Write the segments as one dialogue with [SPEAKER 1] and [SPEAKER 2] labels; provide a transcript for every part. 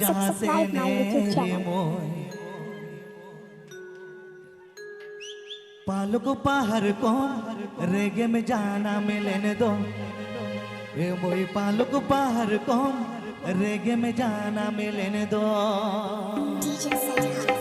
[SPEAKER 1] subscribe my YouTube channel.
[SPEAKER 2] पालक पहाड़ को रेगे में जाना मिलने दो ए मोई पालक पहाड़ को रेगे में जाना मिलने दो
[SPEAKER 1] DJ Saihan.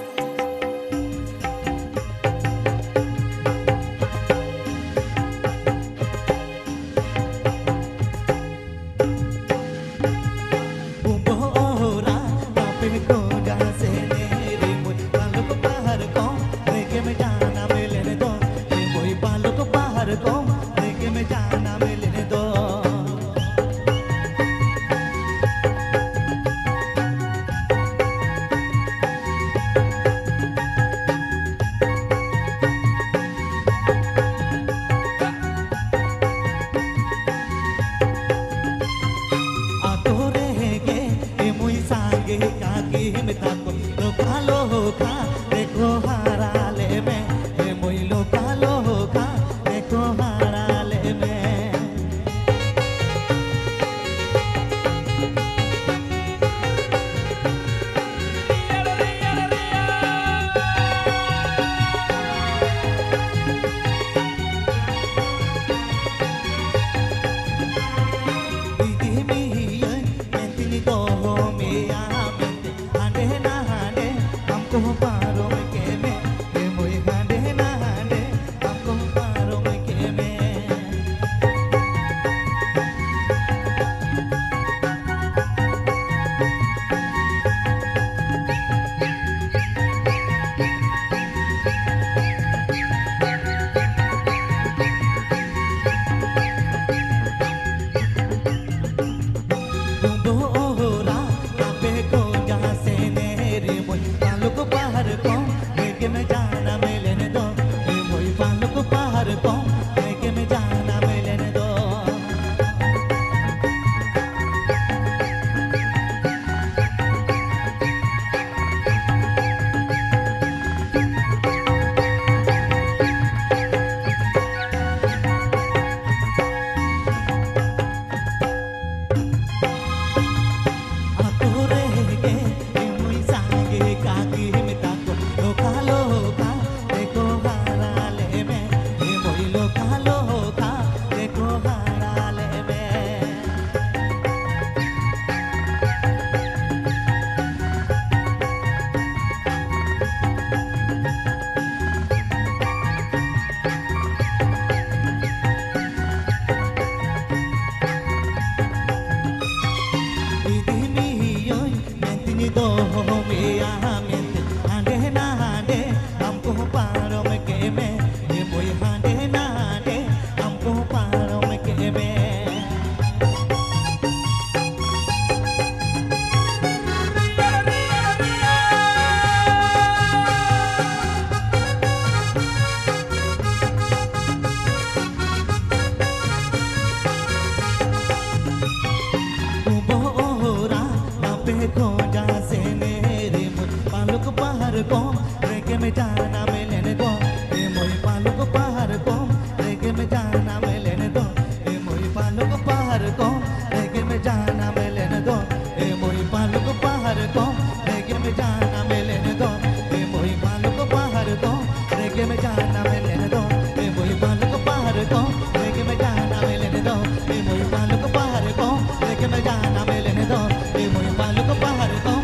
[SPEAKER 2] जाना मिलने दो ए मोई पालक पहाड़ को रेगे में जाना मिलने दो ए मोई पालक पहाड़ को रेगे में जाना मिलने दो ए मोई पालक पहाड़ को रेगे में जाना मिलने दो ए मोई पालक पहाड़ को रेगे में जाना मिलने दो ए मोई पालक पहाड़ को रेगे में जाना मिलने दो ए मोई पालक पहाड़ को रेगे में जाना मिलने दो ए मोई पालक पहाड़ को रेगे में जाना मिलने दो ए मोई पालक पहाड़ को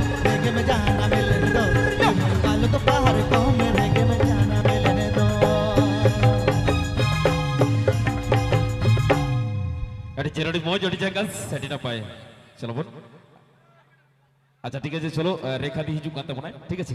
[SPEAKER 3] চেরোটি মজ ওটি জায়গা সেটি না পায় চলো বোন আচ্ছা ঠিক আছে চলো রেখা দিয়ে হিজুক কান্তা মনে ঠিক আছে